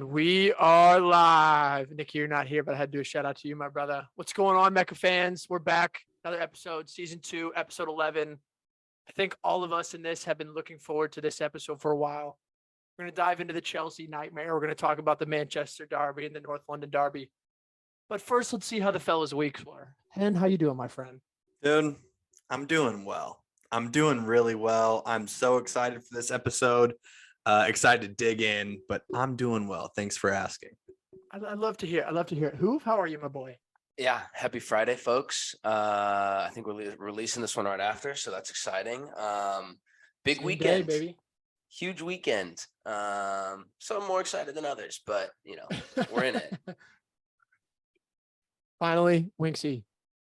And we are live. Nicky, you're not here, but I had to do a shout out to you, my brother. What's going on, Mecca fans? We're back. Another episode, season 2, episode 11. I think all of us in this have been looking forward to this episode for a while. We're going to dive into the Chelsea nightmare. We're going to talk about the Manchester Derby and the North London Derby. But first, let's see how the fellas' weeks were. Hen, how you doing, my friend? Dude, I'm doing well. I'm doing really well. I'm so excited for this episode. Excited to dig in, but I'm doing well. Thanks for asking. I'd love to hear. I'd love to hear it. Hoove, how are you, my boy? Yeah, happy Friday, folks. I think we're releasing this one right after, so that's exciting. Big Same weekend, day, baby. huge weekend. So I'm more excited than others, but we're in it. Finally, Winksy,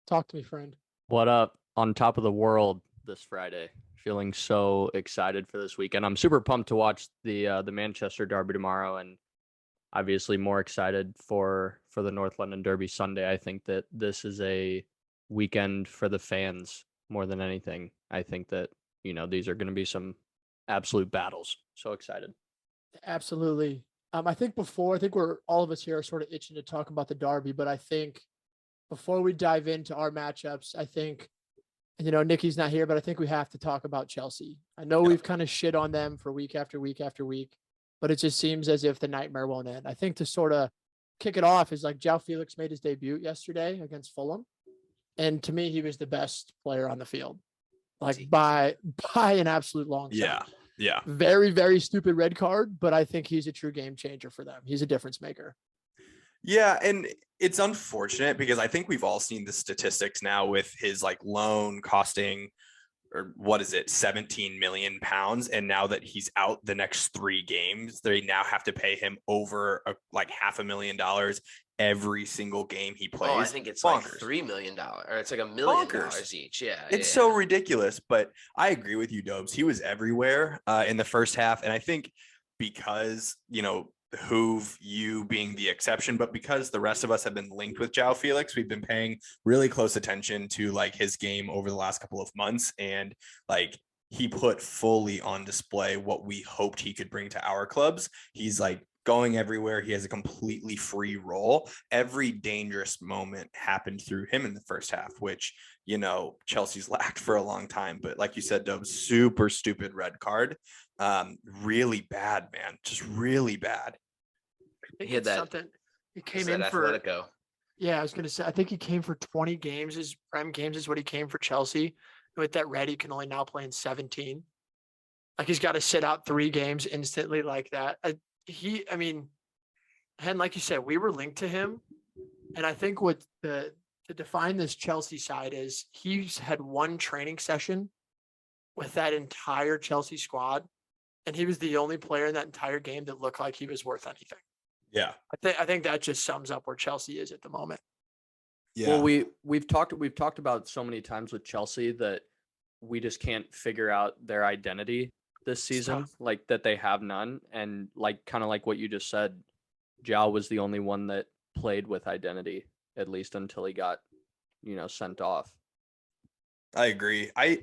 talk to me, friend. What up? On top of the world this Friday. Feeling so excited for this weekend. I'm super pumped to watch the Manchester Derby tomorrow, and obviously more excited for the North London Derby Sunday. I think that this is a weekend for the fans more than anything. I think that, these are going to be some absolute battles. So excited. Absolutely. I think we're all of us here are sort of itching to talk about the Derby, but I think before we dive into our matchups, I think, Nicky's not here, but I think we have to talk about Chelsea. I know we've kind of shit on them for week after week after week, but it just seems as if the nightmare won't end. I think to sort of kick it off is like João Felix made his debut yesterday against Fulham. And to me, he was the best player on the field, like by an absolute long shot. Yeah. Very, very stupid red card, but I think he's a true game changer for them. He's a difference maker. Yeah, and it's unfortunate because I think we've all seen the statistics now with his loan costing, or what is it, 17 million pounds. And now that he's out the next 3 games, they now have to pay him over $500,000 every single game he plays. Oh, I think it's bonkers. like $3 million, or it's like $1 million each. Yeah, it's so ridiculous. But I agree with you, Dobes. He was everywhere in the first half, and I think because Hoove, you being the exception, but because the rest of us have been linked with João Felix, we've been paying really close attention to his game over the last couple of months, and he put fully on display what we hoped he could bring to our clubs. He's going everywhere. He has a completely free role. Every dangerous moment happened through him in the first half, which Chelsea's lacked for a long time. But like you said, Dub, super stupid red card. Really bad, man. Just really bad. He had that. He came in for Atletico. Yeah, I was gonna say. I think he came for 20 games. His prem games is what he came for Chelsea. And with that red, he can only now play in 17. He's got to sit out 3 games instantly like that. And like you said, we were linked to him, and I think what to define this Chelsea side is he's had 1 training session with that entire Chelsea squad, and he was the only player in that entire game that looked like he was worth anything. Yeah, I think that just sums up where Chelsea is at the moment. Yeah. Well, we've talked about so many times with Chelsea that we just can't figure out their identity this season, that they have none. And kind of like what you just said, João was the only one that played with identity, at least until he got, sent off. I agree. I'm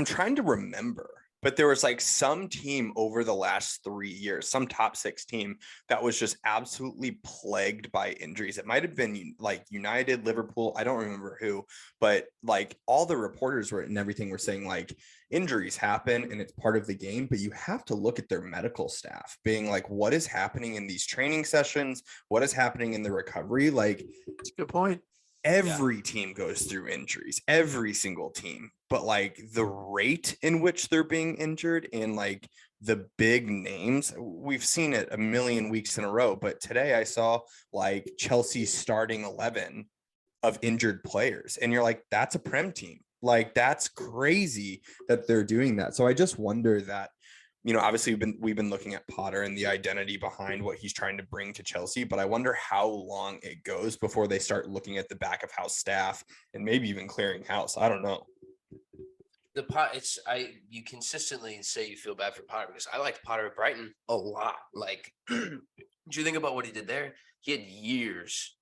trying to remember, but there was some team over the last 3 years, some top 6 team that was just absolutely plagued by injuries. It might have been United, Liverpool. I don't remember who, but all the reporters and everything were saying injuries happen and it's part of the game, but you have to look at their medical staff being what is happening in these training sessions? What is happening in the recovery? That's a good point. Every team goes through injuries, every single team, but the rate in which they're being injured and the big names, we've seen it a million weeks in a row. But today I saw Chelsea's starting 11 of injured players, and you're that's a Prem team. That's crazy that they're doing that. So I just wonder that, obviously we've been looking at Potter and the identity behind what he's trying to bring to Chelsea, but I wonder how long it goes before they start looking at the back of house staff and maybe even clearing house. I don't know. You consistently say you feel bad for Potter because I liked Potter at Brighton a lot. Do you think about what he did there? He had years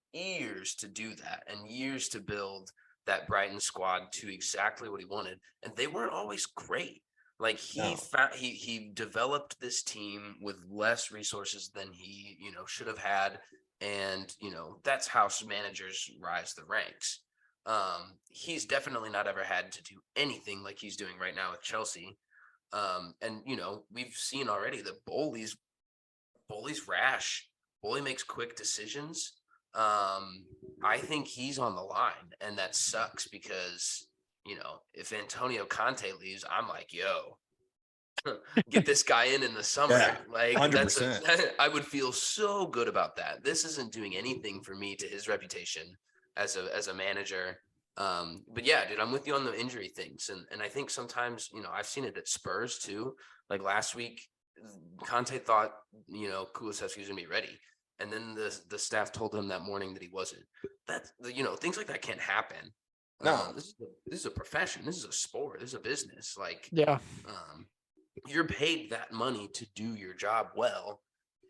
to do that and years to build that Brighton squad to exactly what he wanted. And they weren't always great. Like he No. found he developed this team with less resources than he, should have had. And, that's how managers rise the ranks. He's definitely not ever had to do anything like he's doing right now with Chelsea. And we've seen already that Bowley's rash. Bowley makes quick decisions. I think he's on the line, and that sucks because if Antonio Conte leaves, I'm like, yo, get this guy in the summer. Yeah, Like 100%. I would feel so good about that. This isn't doing anything for me to his reputation as a manager. But yeah, dude, I'm with you on the injury things. And I think sometimes, I've seen it at Spurs too. Like last week, Conte thought, Kulusevski was gonna be ready. And then the staff told him that morning that he wasn't. That things like that can't happen. No. This is a profession. This is a sport. This is a business. Like, Yeah. You're paid that money to do your job well.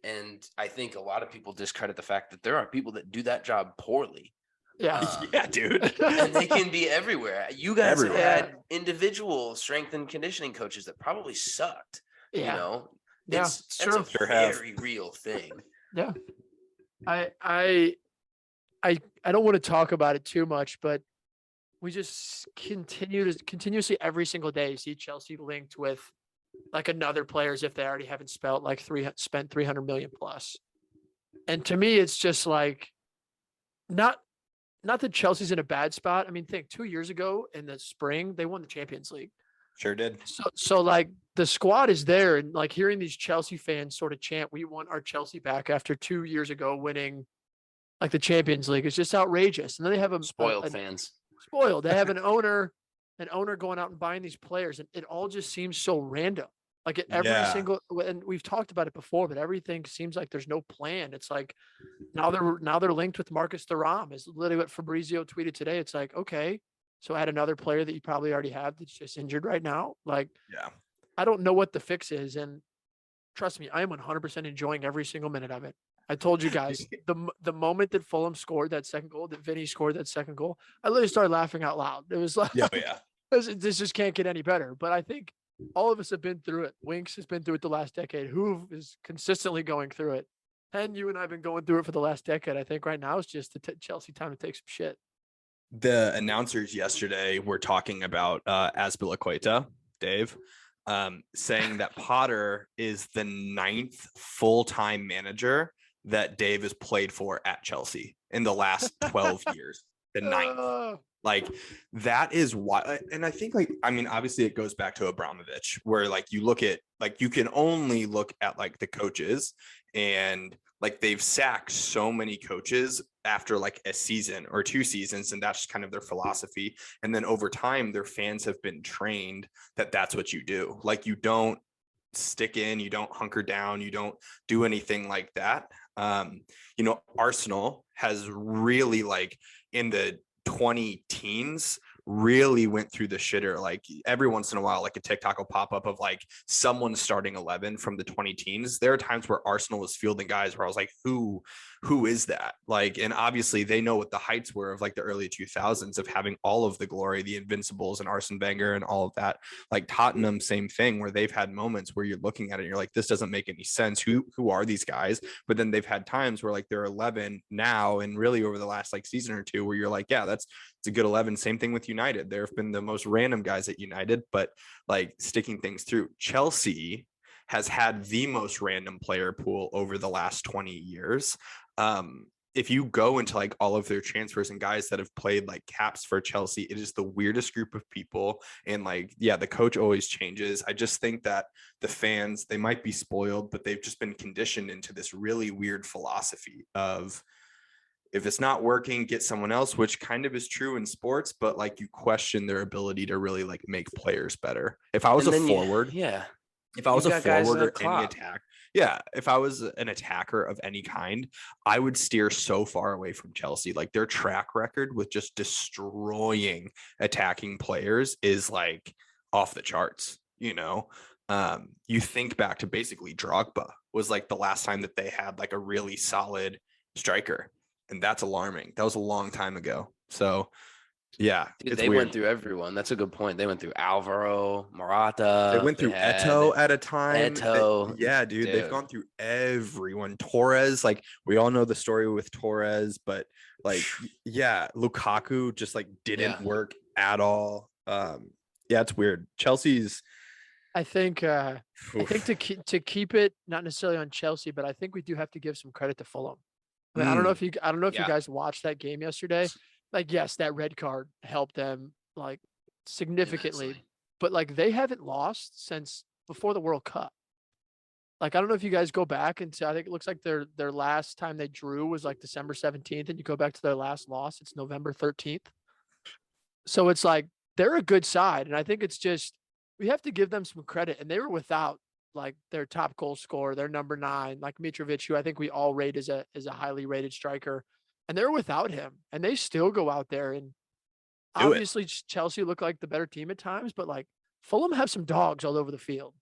And I think a lot of people discredit the fact that there are people that do that job poorly. Yeah. Yeah, dude. And they can be everywhere. You guys Everywhere. have had individual strength and conditioning coaches that probably sucked. Yeah. That's true. a Sure have. very real thing. Yeah. I don't want to talk about it too much, but we just continuously every single day see Chelsea linked with like another player as if they already haven't spent 300 million plus. And to me, it's just like not that Chelsea's in a bad spot. I mean, think 2 years ago in the spring, they won the Champions League. Sure did. So like the squad is there, and like hearing these Chelsea fans sort of chant, "We want our Chelsea back" after 2 years ago winning like the Champions League is just outrageous. And then they have Spoiled fans. spoiled. They have an owner going out and buying these players, and it all just seems so random. Like every Yeah. single, and we've talked about it before, but everything seems like there's no plan. It's like now they're linked with Marcus Thuram is literally what Fabrizio tweeted today. It's like, okay, so add another player that you probably already have that's just injured right now. Like, Yeah. I don't know what the fix is, and trust me, I am 100% enjoying every single minute of it. I told you guys the moment that Fulham scored that second goal, that Vinny scored that second goal, I literally started laughing out loud. It was like, Yeah. Yeah. this just can't get any better. But I think all of us have been through it. Winks has been through it the last decade. Hoove is consistently going through it. And you and I have been going through it for the last decade. I think right now it's just the Chelsea time to take some shit. The announcers yesterday were talking about Azpilicueta, Dave, saying that Potter is the 9th full-time manager that Dave has played for at Chelsea in the last 12 years. The 9th. Like that is why, and I think obviously it goes back to Abramovich, where like you look at like you can only look at like the coaches, and like they've sacked so many coaches after like a season or 2 seasons, and that's kind of their philosophy. And then over time, their fans have been trained that that's what you do. Like you don't stick in, you don't hunker down, you don't do anything like that. Arsenal has really like in the 20 teens really went through the shitter. Like every once in a while, like a TikTok will pop up of like someone starting 11 from the 20 teens. There are times where Arsenal was fielding guys where I was like, who is that? Like, and obviously they know what the heights were of like the early 2000s of having all of the glory, the Invincibles and Arsene Wenger and all of that. Like Tottenham, same thing, where they've had moments where you're looking at it and you're like, this doesn't make any sense. Who are these guys? But then they've had times where like they're 11 now, and really over the last like season or two where you're like, yeah, it's a good 11. Same thing with United. There have been the most random guys at United, but like sticking things through. Chelsea has had the most random player pool over the last 20 years. If you go into like all of their transfers and guys that have played like caps for Chelsea, it is the weirdest group of people. And like, yeah, the coach always changes. I just think that the fans, they might be spoiled, but they've just been conditioned into this really weird philosophy of, if it's not working, get someone else, which kind of is true in sports, but like you question their ability to really like make players better. If I was a forward, if I was a forward or any attack, if I was an attacker of any kind, I would steer so far away from Chelsea. Like their track record with just destroying attacking players is like off the charts, you think back to basically Drogba was like the last time that they had like a really solid striker. And that's alarming. That was a long time ago. So Yeah, Dude, it's they weird. went through everyone. That's a good point. They went through Alvaro, Morata. They went through had Eto at a time. Eto. Yeah, dude, they've gone through everyone. Torres, like we all know the story with Torres, but like, yeah, Lukaku just like didn't work at all. Yeah, it's weird. Chelsea's. I think to keep it not necessarily on Chelsea, but I think we do have to give some credit to Fulham. I mean, I don't know if you Yeah. guys watched that game yesterday. Like, yes, that red card helped them like significantly, Immensely. but like they haven't lost since before the World Cup. Like, I don't know if you guys go back and I think it looks like their last time they drew was like December 17th, and you go back to their last loss, it's November 13th. So it's like they're a good side, and I think it's just we have to give them some credit. And they were without like their top goal scorer, their number 9, like Mitrovic, who I think we all rate as a highly rated striker, and they're without him, and they still go out there and Do it. obviously Chelsea look like the better team at times, but like Fulham have some dogs all over the field.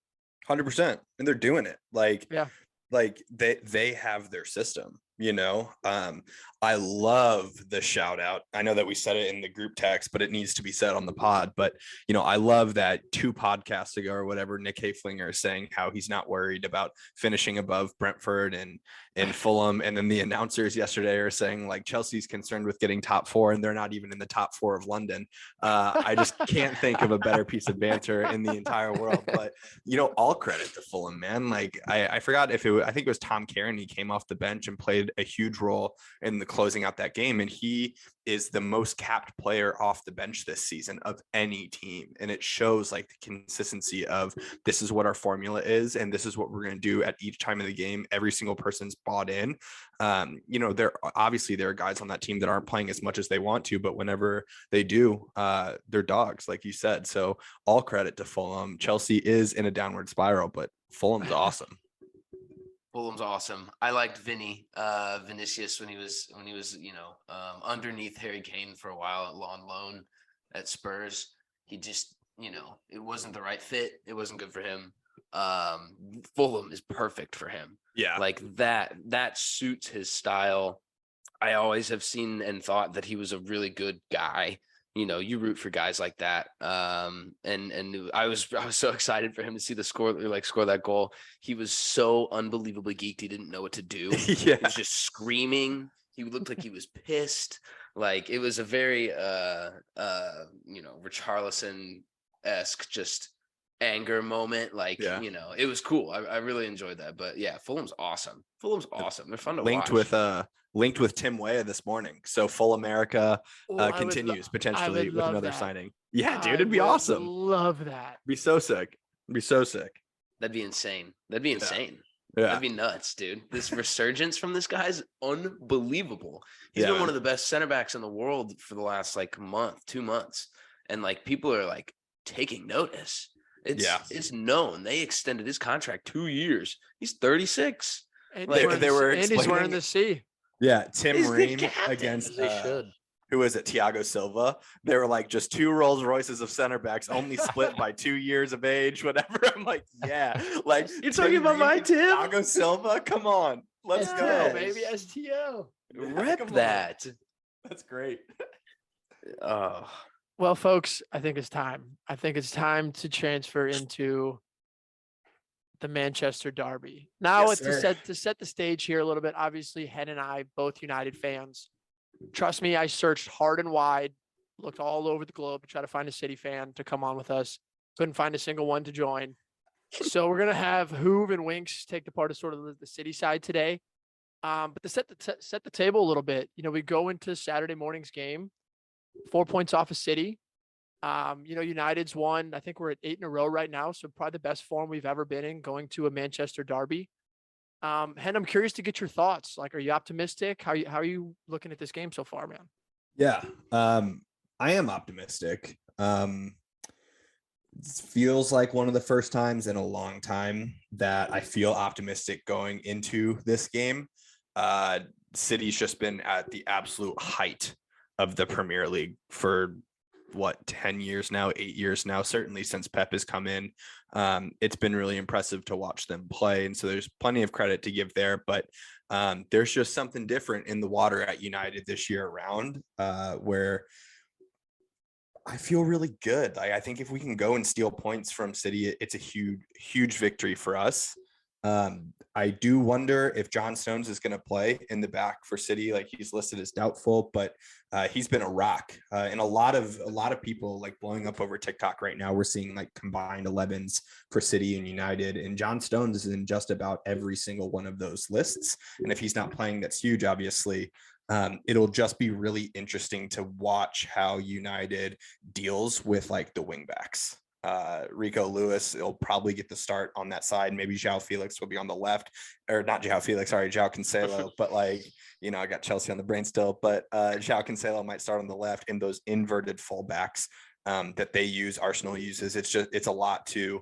100%, and they're doing it. Like, Yeah. like they have their system, you know. I love the shout out. I know that we said it in the group text, but it needs to be said on the pod. But you know, I love that 2 podcasts ago or whatever, Nick Hayflinger is saying how he's not worried about finishing above Brentford and Fulham, and then the announcers yesterday are saying like Chelsea's concerned with getting top 4 and they're not even in the top 4 of London. I just can't think of a better piece of banter in the entire world. But you know, all credit to Fulham, man. Like I forgot if I think it was Tom Cairney. He came off the bench and played a huge role in the closing out that game, and he is the most capped player off the bench this season of any team. And it shows like the consistency of this is what our formula is, and this is what we're going to do at each time of the game. Every single person's bought in. You know, there are guys on that team that aren't playing as much as they want to, but whenever they do, they're dogs, like you said. So all credit to Fulham. Chelsea is in a downward spiral, but Fulham's awesome. Fulham's awesome. I liked Vinicius when he was underneath Harry Kane for a while on loan at Spurs. He just, it wasn't the right fit. It wasn't good for him. Fulham is perfect for him. Yeah. Like that suits his style. I always have seen and thought that he was a really good guy. You root for guys like that. And I was so excited for him to see score that goal. He was so unbelievably geeked. He didn't know what to do. Yeah. He was just screaming. He looked like he was pissed. Like it was a very, Richarlison-esque just anger moment. Like, it was cool. I really enjoyed that. But yeah, Fulham's awesome. They're fun to watch. Linked with Tim Weah this morning. So Full America continues potentially with another signing. Yeah, dude, it'd be awesome. Love that. Be so sick. That'd be insane. Yeah. That'd be nuts, dude. This resurgence from this guy is unbelievable. He's been one of the best center backs in the world for the last 2 months. And people are taking notice. It's known. They extended his contract 2 years. He's 36. And he's wearing the C. Yeah, Tim Ream against who is it? Thiago Silva. They were just 2 Rolls Royces of center backs, only split by 2 years of age, whatever. I'm you're talking about my Tim? Thiago Silva. Come on, let's go, baby. STO. Rep that. That's great. Oh, well, folks, I think it's time. I think it's time to transfer into the Manchester Derby. Now, to set the stage here a little bit, obviously, Hen and I, both United fans. Trust me, I searched hard and wide, looked all over the globe to try to find a City fan to come on with us. Couldn't find a single one to join. So we're going to have Hoove and Winks take the part of sort of the City side today. But to set the table a little bit, we go into Saturday morning's game, 4 points off of City. United's won. I think we're at 8 in a row right now. So probably the best form we've ever been in going to a Manchester Derby. Hen, I'm curious to get your thoughts. Are you optimistic? How are you looking at this game so far, man? Yeah, I am optimistic. It feels like one of the first times in a long time that I feel optimistic going into this game. City's just been at the absolute height of the Premier League for 10 years now, 8 years now, certainly since Pep has come in. It's been really impressive to watch them play. And so there's plenty of credit to give there, but there's just something different in the water at United this year around, where I feel really good. I think if we can go and steal points from City, it's a huge victory for us. I do wonder if John Stones is going to play in the back for City. Like he's listed as doubtful, but he's been a rock. And a lot of people like blowing up over TikTok right now. We're seeing like combined 11s for City and United, and John Stones is in just about every single one of those lists. And if he's not playing, that's huge, obviously. It'll just be really interesting to watch how United deals with like the wingbacks. Rico Lewis will probably get the start on that side. Maybe João Felix will be on the left, or not João Felix, sorry, João Cancelo. But like, you know, I got Chelsea on the brain still, but João Cancelo might start on the left in those inverted fullbacks that they use, Arsenal uses. It's a lot to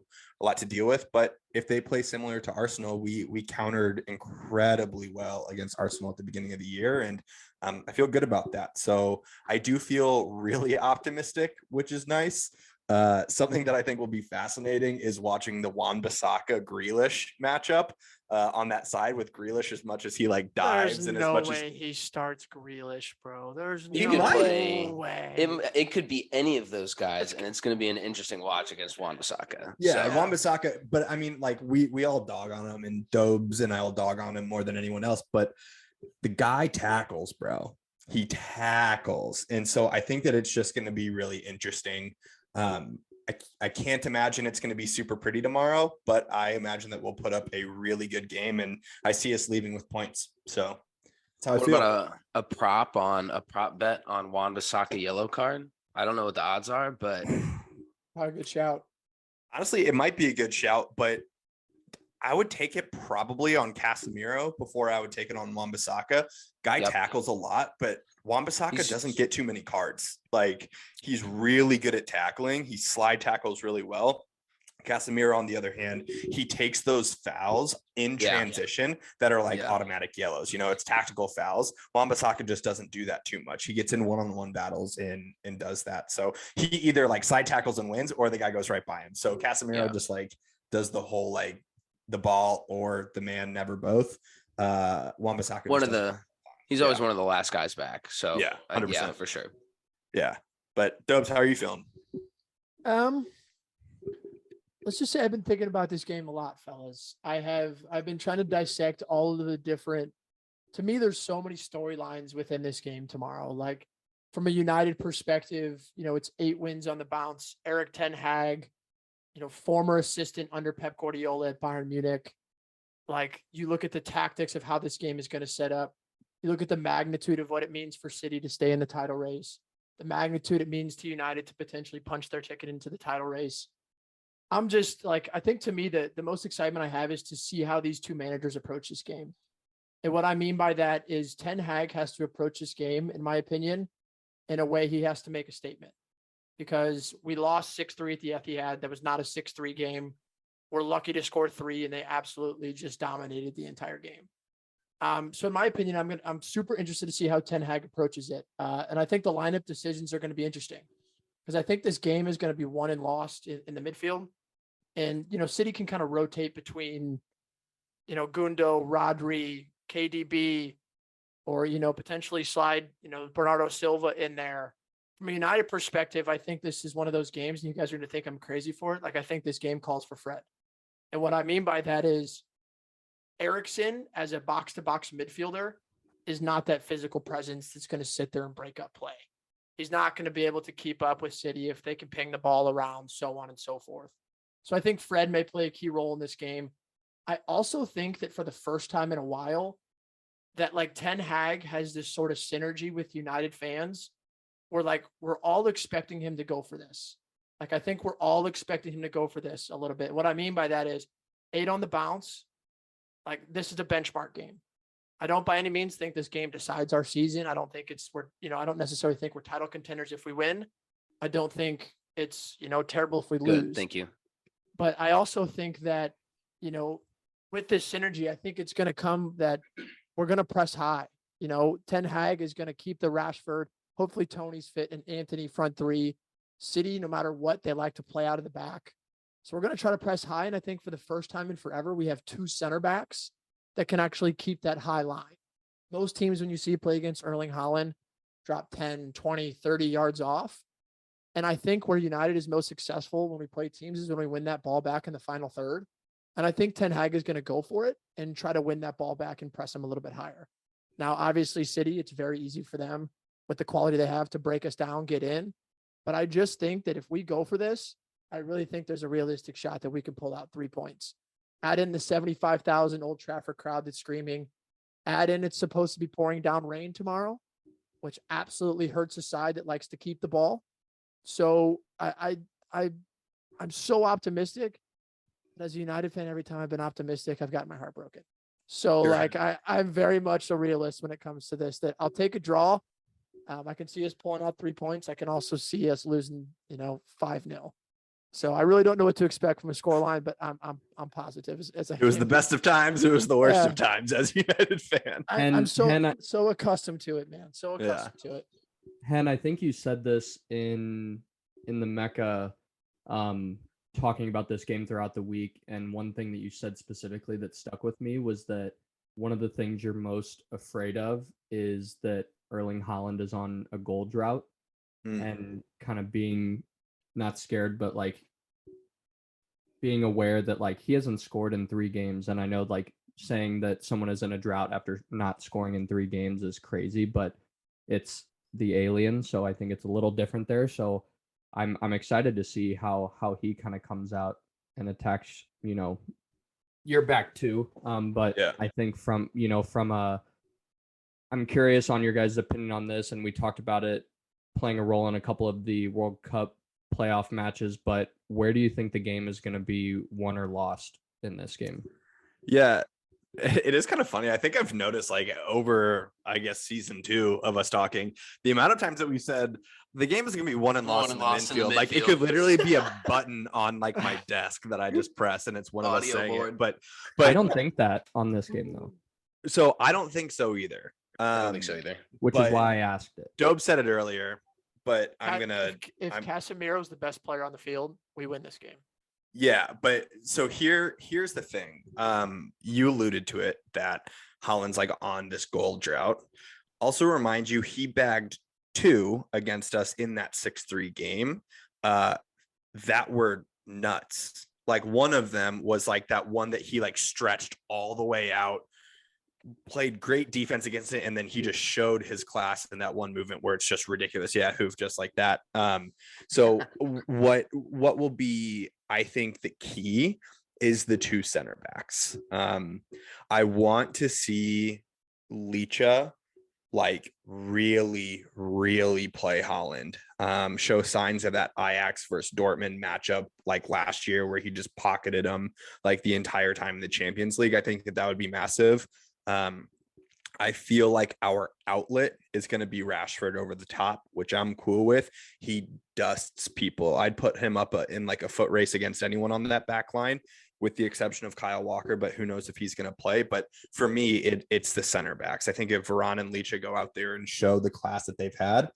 deal with. But if they play similar to Arsenal, we countered incredibly well against Arsenal at the beginning of the year, and I feel good about that. So I do feel really optimistic, which is nice. Something that I think will be fascinating is watching the Wan-Bissaka Grealish matchup on that side, with Grealish as much as he like dives There's and no as much way he starts Grealish, bro. There's He no could play. way. It could be any of those guys, and it's going to be an interesting watch against Wan-Bissaka. Yeah, So, Wan-Bissaka, but I mean, like we all dog on him, and Dobes and I all dog on him more than anyone else. But the guy tackles, bro. He tackles, and so I think that it's just going to be really interesting. I can't imagine it's going to be super pretty tomorrow, but I imagine that we'll put up a really good game, and I see us leaving with points. So that's how I what feel. about a prop bet on Wan-Bissaka yellow card? I don't know what the odds are, but How good shout. Honestly, it might be a good shout, but I would take it probably on Casemiro before I would take it on Wan-Bissaka. Guy Yep. tackles a lot, but Wan-Bissaka He's- doesn't get too many cards. Like he's really good at tackling. He slide tackles really well. Casemiro, on the other hand, he takes those fouls in Yeah. transition that are like Yeah. automatic yellows. You know, it's tactical fouls. Wan-Bissaka just doesn't do that too much. He gets in one-on-one battles and does that. So he either like side tackles and wins, or the guy goes right by him. So Casemiro Yeah. just like does the whole like the ball or the man, never both. Wan-Bissaka one just of does the he's always Yeah. one of the last guys back. So Yeah, 100%. yeah, for sure. Yeah. But Dubs, how are you feeling? Let's just say I've been thinking about this game a lot, fellas. I've been trying to dissect all of the different. To me, there's so many storylines within this game tomorrow. Like from a United perspective, you know, it's 8 wins on the bounce. Eric Ten Hag, you know, former assistant under Pep Guardiola at Bayern Munich. Like you look at the tactics of how this game is going to set up. You look at the magnitude of what it means for City to stay in the title race, the magnitude it means to United to potentially punch their ticket into the title race. I'm just like, I think to me that the most excitement I have is to see how these two managers approach this game. And what I mean by that is Ten Hag has to approach this game, in my opinion, in a way he has to make a statement. Because we lost 6-3 at the Etihad. That was not a 6-3 game. We're lucky to score 3, and they absolutely just dominated the entire game. So in my opinion, I'm super interested to see how Ten Hag approaches it. And I think the lineup decisions are going to be interesting, because I think this game is going to be won and lost in the midfield. And, you know, City can kind of rotate between, you know, Gundo, Rodri, KDB, or, you know, potentially slide, you know, Bernardo Silva in there. From a United perspective, I think this is one of those games, and you guys are going to think I'm crazy for it. Like, I think this game calls for Fred. And what I mean by that is Eriksen as a box-to-box midfielder is not that physical presence that's going to sit there and break up play. He's not going to be able to keep up with City if they can ping the ball around, so on and so forth. So I think Fred may play a key role in this game. I also think that for the first time in a while, that like Ten Hag has this sort of synergy with United fans where like we're all expecting him to go for this. Like I think we're all expecting him to go for this a little bit. What I mean by that is 8 on the bounce. Like this is a benchmark game. I don't by any means think this game decides our season. I don't think I don't necessarily think we're title contenders if we win. I don't think it's, you know, terrible if we Good, lose. thank you. But I also think that, you know, with this synergy, I think it's going to come that we're going to press high. You know, Ten Hag is going to keep the Rashford, hopefully Tony's fit, and Anthony front 3. City, no matter what, they like to play out of the back. So we're going to try to press high. And I think for the first time in forever, we have 2 center backs that can actually keep that high line. Most teams, when you see play against Erling Haaland, drop 10, 20, 30 yards off. And I think where United is most successful when we play teams is when we win that ball back in the final third. And I think Ten Hag is going to go for it and try to win that ball back and press them a little bit higher. Now, obviously, City, it's very easy for them with the quality they have to break us down, get in. But I just think that if we go for this, I really think there's a realistic shot that we can pull out 3 points. Add in the 75,000 Old Trafford crowd that's screaming. Add in it's supposed to be pouring down rain tomorrow, which absolutely hurts a side that likes to keep the ball. So I'm so optimistic. But as a United fan, every time I've been optimistic, I've got my heart broken. So Sure. like I'm very much a realist when it comes to this. That I'll take a draw. I can see us pulling out 3 points. I can also see us losing, 5-0. So I really don't know what to expect from a scoreline, but I'm positive. As I It was the can be. best of times. It was the worst Yeah. of times as a United fan. I'm And so accustomed to it, man. So Yeah. accustomed to it. Hen, I think you said this in the Mecca, talking about this game throughout the week, and one thing that you said specifically that stuck with me was that one of the things you're most afraid of is that Erling Haaland is on a goal drought, and kind of being not scared, but like being aware that like he hasn't scored in 3 games, and I know like saying that someone is in a drought after not scoring in 3 games is crazy, but it's the alien, so I think it's a little different there. So I'm excited to see how he kind of comes out and attacks, your back too. But Yeah. I think from I'm curious on your guys' opinion on this, and we talked about it playing a role in a couple of the World Cup playoff matches, but where do you think the game is going to be won or lost in this game? Yeah, it is kind of funny. I think I've noticed like over, I guess, season 2 of us talking, the amount of times that we said the game is going to be won and lost in the midfield. Like it could literally be a button on like my desk that I just press and it's one of us Audio saying board. it. But I don't think that on this game though, so I don't think so either. I don't think so either. which is but why I asked it. Dobe said it earlier, but I'm gonna. If I'm- Casemiro's the best player on the field, we win this game. Yeah, but so here's the thing. You alluded to it that Holland's like on this goal drought. Also remind you, he bagged 2 against us in that 6-3 game. That were nuts. Like one of them was like that one that he like stretched all the way out, played great defense against it, and then he just showed his class in that one movement where it's just ridiculous. Yeah, hoof just like that. So what will be, I think, the key is the 2 center backs. I want to see Licha like really, really play Holland. Show signs of that Ajax versus Dortmund matchup like last year where he just pocketed them like the entire time in the Champions League. I think that would be massive. I feel like our outlet is going to be Rashford over the top, which I'm cool with. He dusts people. I'd put him up in like a foot race against anyone on that back line, with the exception of Kyle Walker, but who knows if he's going to play. But for me, it's the center backs. I think if Varane and Licha go out there and show the class that they've had,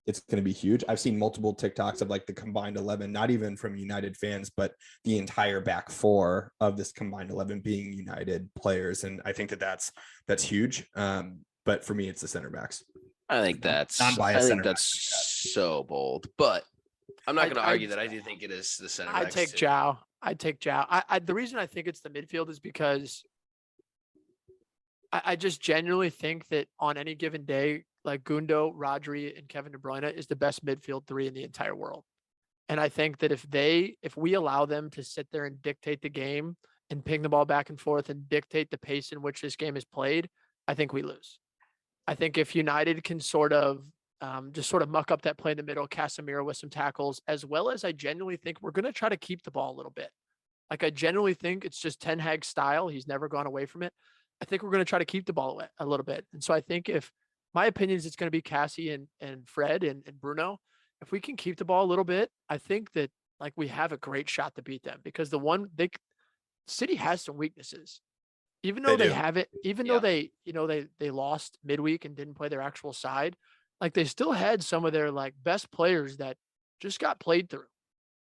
it's going to be huge. I've seen multiple TikToks of like the combined 11, not even from United fans, but the entire back 4 of this combined 11 being United players. And I think that's huge. But for me, it's the center backs. I think that's Non-biased center back. so bold, but I'm not going to argue that I do think it is the center backs. I'd take Joao. The reason I think it's the midfield is because I just genuinely think that on any given day, like Gundo, Rodri, and Kevin De Bruyne is the best midfield 3 in the entire world. And I think that if we allow them to sit there and dictate the game and ping the ball back and forth and dictate the pace in which this game is played, I think we lose. I think if United can sort of muck up that play in the middle, Casemiro with some tackles, as well as I genuinely think we're going to try to keep the ball a little bit. Like I genuinely think it's just Ten Hag's style. He's never gone away from it. I think we're going to try to keep the ball away a little bit. And so I think if my opinion is it's going to be Cassie and Fred and Bruno, if we can keep the ball a little bit, I think that like we have a great shot to beat them because City has some weaknesses. Even though they have it, even though they lost midweek and didn't play their actual side, like they still had some of their like best players that just got played through.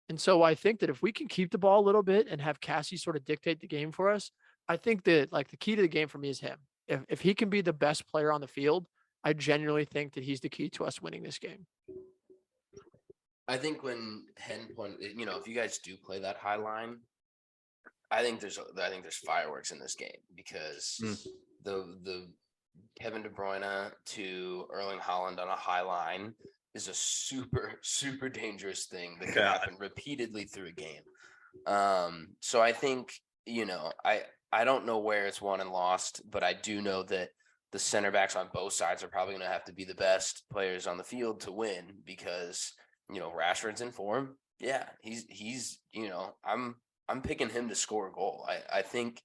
And so I think that if we can keep the ball a little bit and have Cassie sort of dictate the game for us, I think that like the key to the game for me is him. If he can be the best player on the field, I genuinely think that he's the key to us winning this game. I think when Hen pointed, if you guys do play that high line, I think there's fireworks in this game because the Kevin De Bruyne to Erling Haaland on a high line is a super, super dangerous thing that can happen repeatedly through a game. So I think, I don't know where it's won and lost, but I do know that the center backs on both sides are probably going to have to be the best players on the field to win because, Rashford's in form. Yeah, he's I'm picking him to score a goal. I think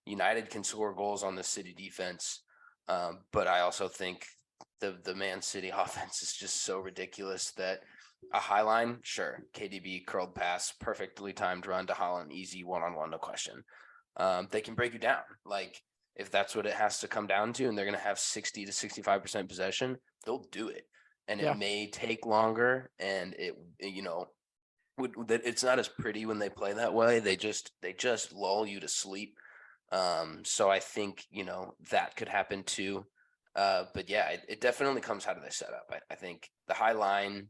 United can score goals on the City defense, but I also think the Man City offense is just so ridiculous that a high line, sure, KDB curled pass, perfectly timed run to Holland, easy one-on-one, no question. They can break you down. Like if that's what it has to come down to, and they're going to have 60 to 65% possession, they'll do it. And it may take longer, and it's not as pretty when they play that way. They just lull you to sleep. So I think that could happen too. But yeah, it definitely comes out of the setup. I think the high line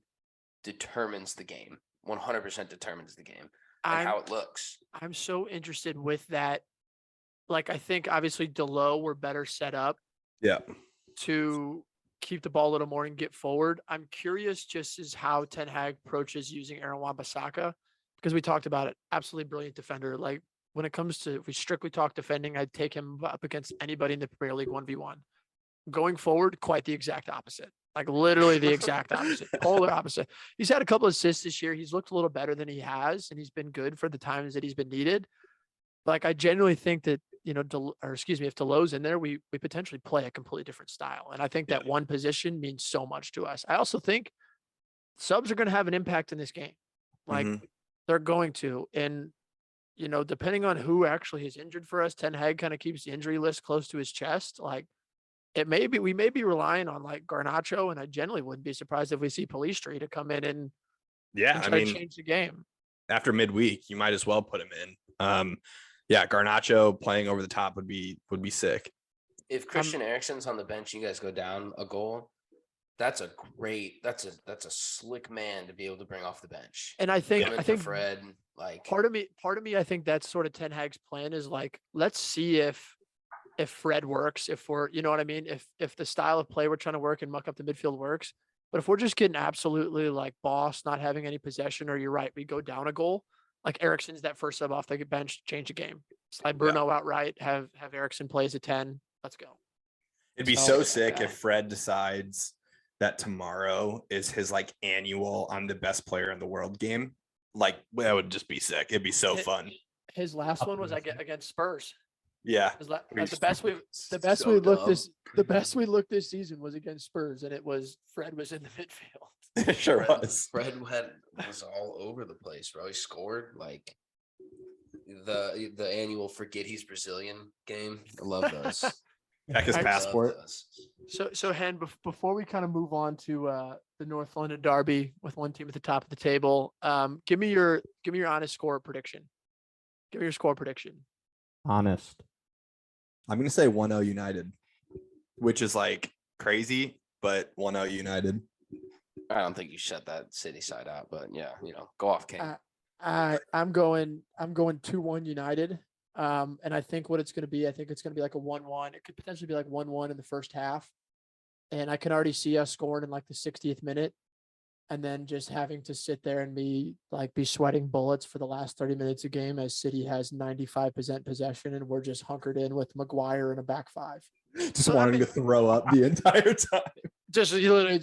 determines the game. 100% determines the game and how it looks. I'm so interested with that. Like I think obviously Delo were better set up. Yeah. To keep the ball a little more and get forward. I'm curious just as how Ten Hag approaches using Aaron Wan-Bissaka because we talked about it. Absolutely brilliant defender. Like when it comes to, if we strictly talk defending, I'd take him up against anybody in the Premier League 1v1. Going forward, quite the exact opposite. Like literally the exact opposite, polar opposite. He's had a couple of assists this year. He's looked a little better than he has, and he's been good for the times that he's been needed. But like I genuinely think that if Delo's in there, we potentially play a completely different style. And I think that one position means so much to us. I also think subs are going to have an impact in this game. Like they're going to. And, depending on who actually is injured for us, Ten Hag kind of keeps the injury list close to his chest. Like we may be relying on like Garnacho, and I generally wouldn't be surprised if we see Pellistri to come in and try to change the game. After midweek, you might as well put him in. Garnacho playing over the top would be sick. If Christian Eriksen's on the bench, you guys go down a goal. That's a slick man to be able to bring off the bench. And I think Fred, like part of me, I think that's sort of Ten Hag's plan is like, let's see if Fred works, if we're, you know what I mean? If the style of play we're trying to work and muck up the midfield works, but if we're just getting absolutely like boss, not having any possession, or you're right, we go down a goal. Like Eriksen's that first sub off the bench, change the game. Slide Bruno outright, have Eriksen play as a 10. Let's go. It'd be so sick if Fred decides that tomorrow is his like annual I'm the best player in the world game. Like that would just be sick. It'd be so fun. His last one was against Spurs. Yeah. The best we looked this season was against Spurs, and it was Fred was in the midfield. It sure was. Fred was all over the place, bro. He scored like the annual forget he's Brazilian game. I love those. Check his passport. So Hen, before we kind of move on to the North London derby with one team at the top of the table, give me your honest score prediction. Give me your score prediction. Honest. I'm gonna say 1-0 United, which is like crazy, but 1-0 United. I don't think you shut that City side out, but yeah, go off, King. I'm going 2-1 United. And I think what it's going to be, I think it's going to be like a 1-1. It could potentially be like 1-1 in the first half. And I can already see us scoring in like the 60th minute, and then just having to sit there and be sweating bullets for the last 30 minutes of game as City has 95% possession and we're just hunkered in with Maguire in a back five. Just wanting to throw up the entire time. Just literally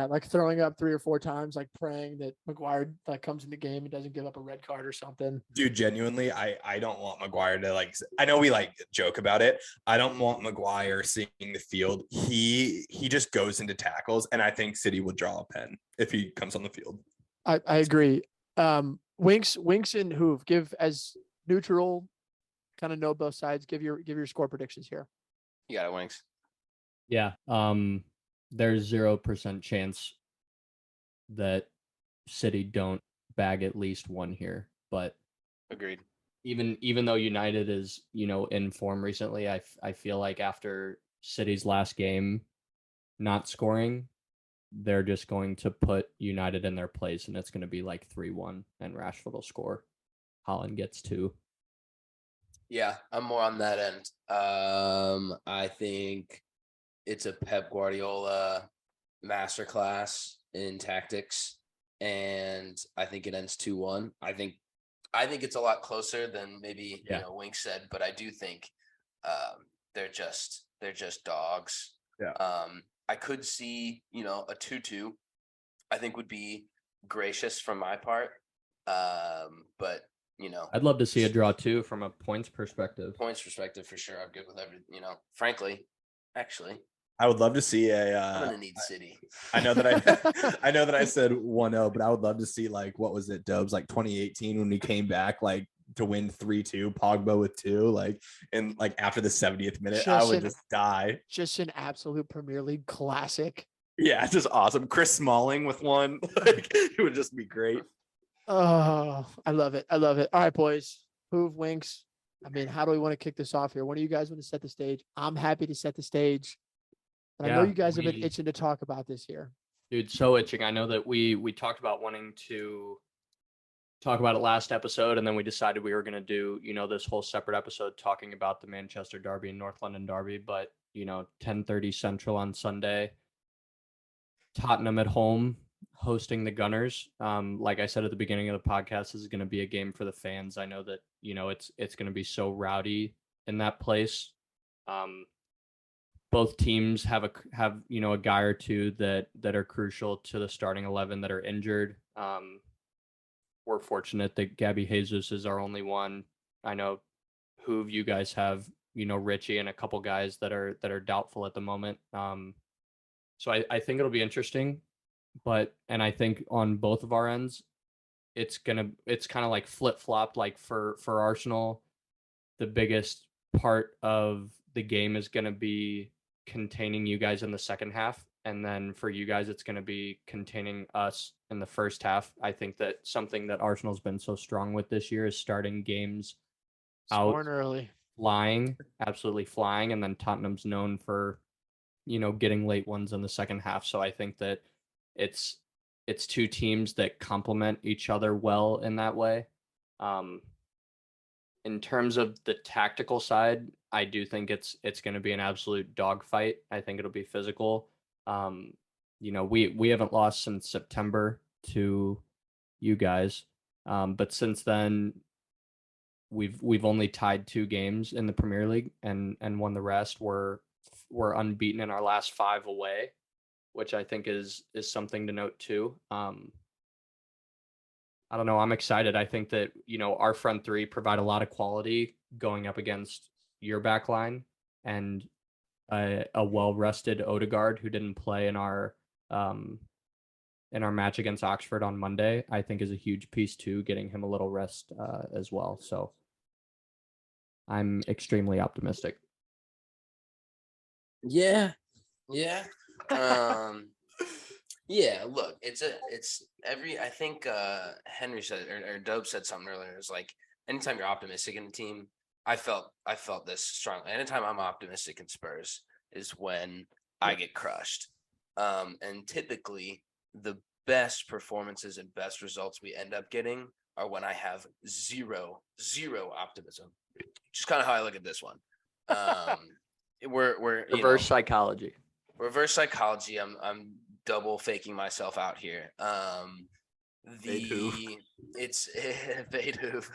like throwing up 3 or 4 times, like praying that Maguire like comes in the game and doesn't give up a red card or something. Dude, genuinely, I don't want Maguire to like, I know we like joke about it. I don't want Maguire seeing the field. He just goes into tackles, and I think City will draw a pen if he comes on the field. I agree. Winks and Hoove, give as neutral, kind of know both sides. Give your score predictions here. You got it, Winks. Yeah. There's 0% chance that City don't bag at least one here, but agreed. Even though United is, in form recently, I feel like after City's last game, not scoring, they're just going to put United in their place, and it's going to be like 3-1, and Rashford will score. Holland gets 2. Yeah, I'm more on that end. I think it's a Pep Guardiola masterclass in tactics, and I think it ends 2-1. I think it's a lot closer than maybe Yeah. Wink said, but I do think they're just dogs. Yeah. I could see a 2-2. I think would be gracious from my part, but I'd love to see a draw too from a points perspective. points perspective for sure. I'm good with every. Frankly, actually, I would love to see I'm gonna need City. I know that I know that I said 1-0, but I would love to see like what was it, Dubs, like 2018 when we came back like to win 3-2, Pogba with 2, like and like after the 70th minute, I would just die. Just an absolute Premier League classic. Yeah, it's just awesome. Chris Smalling with 1, like it would just be great. Oh, I love it. I love it. All right, boys. Hoove, Winks. I mean, how do we want to kick this off here? When do you guys want to set the stage? I'm happy to set the stage. But I know Yeah, you guys have been itching to talk about this here. Dude, so itching. I know that we talked about wanting to talk about it last episode, and then we decided we were going to do, this whole separate episode talking about the Manchester Derby and North London Derby. But, 10:30 Central on Sunday, Tottenham at home hosting the Gunners. Like I said at the beginning of the podcast, this is going to be a game for the fans. I know that, it's going to be so rowdy in that place. Both teams have a guy or two that are crucial to the starting 11 that are injured. We're fortunate that Gabby Jesus is our only one. I know who you guys have, Richie and a couple guys that are doubtful at the moment. So I think it'll be interesting, and I think on both of our ends, it's kind of like flip flopped. Like for Arsenal, the biggest part of the game is going to be containing you guys in the second half, and then for you guys it's going to be containing us in the first half. I think that something that Arsenal's been so strong with this year is starting games Scoring early, absolutely flying, and then Tottenham's known for getting late ones in the second half. So I think that it's two teams that complement each other well in that way. In terms of the tactical side, I do think it's going to be an absolute dogfight. I think it'll be physical. We haven't lost since September to you guys, but since then we've only tied 2 games in the Premier League and won the rest. We're unbeaten in our last 5 away, which I think is something to note too. I don't know. I'm excited. I think that, our front 3 provide a lot of quality going up against your back line, and a well-rested Odegaard who didn't play in our match against Oxford on Monday, I think is a huge piece too, getting him a little rest as well. So I'm extremely optimistic. Yeah. Yeah, look, I think Henry said or Dope said something earlier. It's like anytime you're optimistic in a team, I felt this strongly. Anytime I'm optimistic in Spurs is when I get crushed. And typically the best performances and best results we end up getting are when I have zero optimism. Just kind of how I look at this one. We're reverse psychology. Reverse psychology. I'm double faking myself out here. It's Beethoven.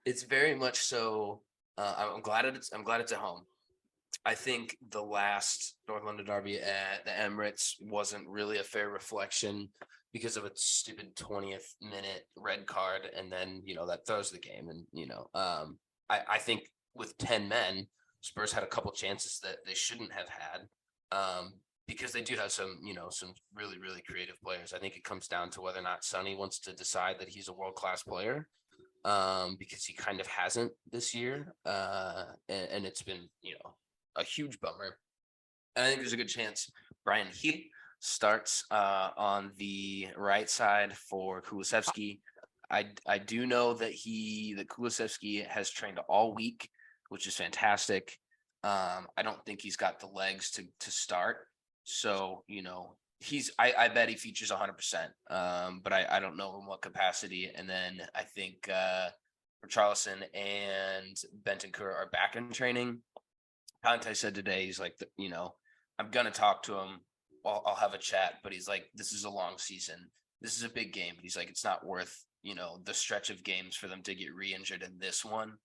It's very much so. I'm glad it's at home. I think the last North London Derby at the Emirates wasn't really a fair reflection because of a stupid 20th minute red card, and then that throws the game. And I think with 10 men, Spurs had a couple chances that they shouldn't have had. Because they do have some really, really creative players. I think it comes down to whether or not Sonny wants to decide that he's a world-class player, because he kind of hasn't this year. And it's been, a huge bummer. And I think there's a good chance Brian Hill starts on the right side for Kulusevski. I do know that Kulusevski has trained all week, which is fantastic. I don't think he's got the legs to start. So, I bet he features 100%. But I don't know in what capacity. And then I think Richarlison and Bentancur are back in training. Conte said today, he's like, I'm going to talk to him. I'll have a chat, but he's like, this is a long season. This is a big game. But he's like, it's not worth, the stretch of games for them to get re-injured in this one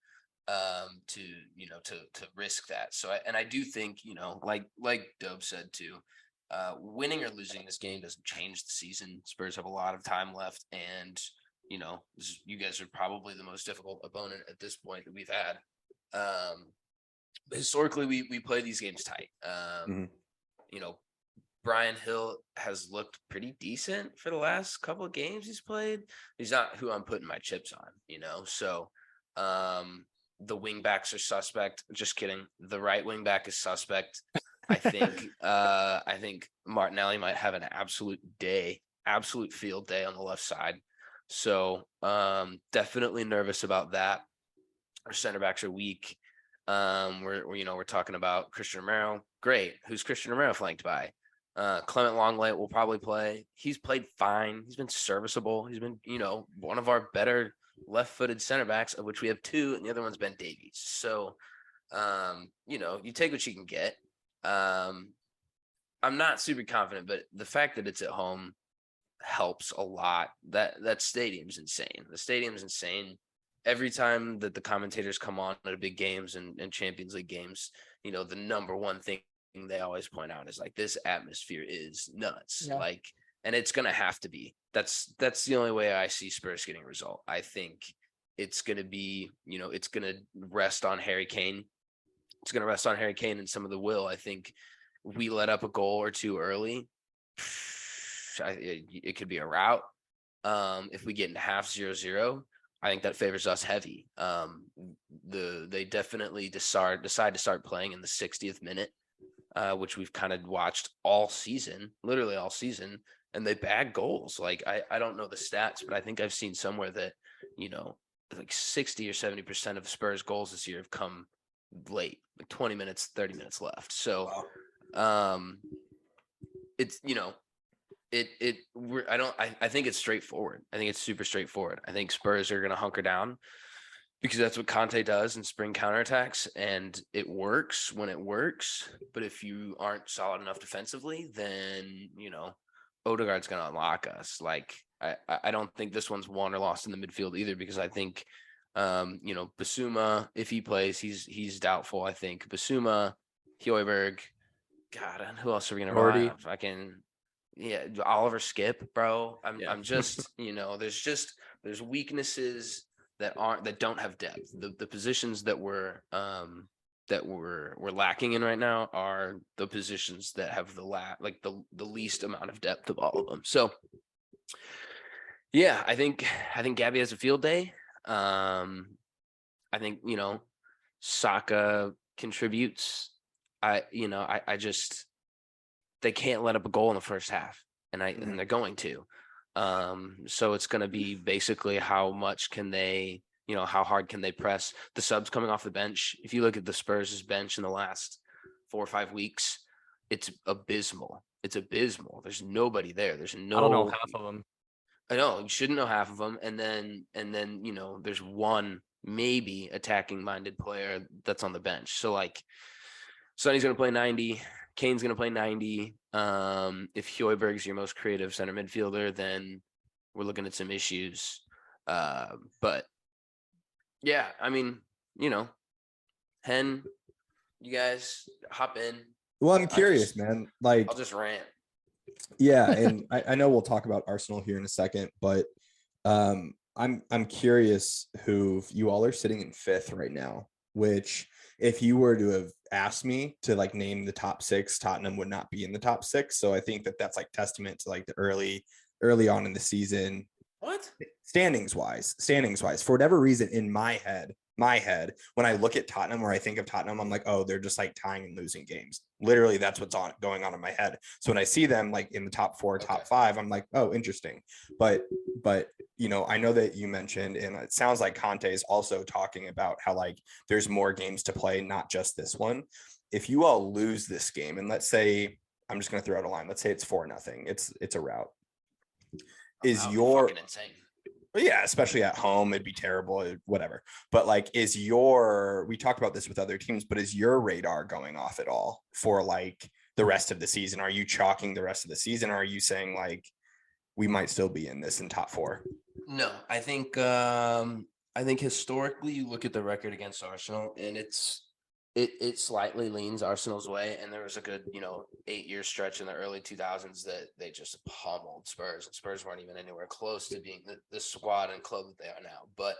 to risk that. So, I do think, like Dobe said too, winning or losing this game doesn't change the season. Spurs have a lot of time left, and you guys are probably the most difficult opponent at this point that we've had. Historically, we play these games tight. Brian Hill has looked pretty decent for the last couple of games he's played. He's not who I'm putting my chips on, so the wing backs are suspect. Just kidding. The right wing back is suspect. I think Martinelli might have an absolute field day on the left side. So definitely nervous about that. Our center backs are weak. We're talking about Christian Romero. Great. Who's Christian Romero flanked by? Clement Lenglet will probably play. He's played fine. He's been serviceable. He's been, one of our better left-footed center backs, of which we have two, and the other one's Ben Davies. So, you take what you can get. I'm not super confident, but the fact that it's at home helps a lot. That stadium's insane. The stadium's insane. Every time that the commentators come on at big games and Champions League games, the number one thing they always point out is like, this atmosphere is nuts. Yeah. And it's going to have to be. That's the only way I see Spurs getting a result. I think it's going to be, it's going to rest on Harry Kane. It's going to rest on Harry Kane and some of the will. I think we let up a goal or two early. It could be a rout. If we get into half 0-0, I think that favors us heavy. They definitely decide to start playing in the 60th minute, which we've kind of watched all season, literally all season, and they bag goals. Like, I don't know the stats, but I think I've seen somewhere that, like 60 or 70% of Spurs goals this year have come late, like 20 minutes, 30 minutes left. So, it's, I think it's straightforward. I think it's super straightforward. I think Spurs are going to hunker down because that's what Conte does in spring counterattacks, and it works when it works. But if you aren't solid enough defensively, then, Odegaard's going to unlock us. Like, I don't think this one's won or lost in the midfield either, because I think, Basuma, if he plays, he's doubtful. I think Basuma, Højbjerg, God, and who else are we going to rely on? Yeah, Oliver Skip, bro. I'm just, there's weaknesses that don't have depth. The positions that we're lacking in right now are the positions that have the least amount of depth of all of them. So yeah, I think Gabby has a field day. I think, Saka contributes. They can't let up a goal in the first half, and they're going to. So it's going to be basically how much can they, how hard can they press the subs coming off the bench. If you look at the Spurs' bench in the last 4 or 5 weeks, it's abysmal. There's nobody there. I don't know half of them. I know you shouldn't know half of them. And then, there's one maybe attacking minded player that's on the bench. So like Sonny's going to play 90. Kane's going to play 90. If Højbjerg's your most creative center midfielder, then we're looking at some issues. But yeah, I mean, Hen, you guys hop in. Well, I'm curious, man. Like, I'll just rant. Yeah, and I know we'll talk about Arsenal here in a second, but I'm curious who you all are sitting in 5th right now, which if you were to have asked me to like name the top 6, Tottenham would not be in the top 6. So I think that's like testament to like the early on in the season. What? Standings wise, for whatever reason, in my head, when I look at Tottenham, or I think of Tottenham, I'm like, oh, they're just like tying and losing games. Literally, that's what's going on in my head. So when I see them like in the top 4, top 5, I'm like, oh, interesting. But I know that you mentioned, and it sounds like Conte is also talking about how like there's more games to play, not just this one. If you all lose this game, and let's say I'm just going to throw out a line. Let's say it's 4-0. It's a rout. That Is would be your fucking insane. yeah, especially at home, it'd be terrible, whatever. But like, we talked about this with other teams, but is your radar going off at all for like the rest of the season? Are you chalking the rest of the season? Or are you saying like we might still be in this in top 4? No, I think historically you look at the record against Arsenal and it slightly leans Arsenal's way. And there was a good, 8-year stretch in the early 2000s that they just pummeled Spurs, and Spurs weren't even anywhere close to being the squad and club that they are now. But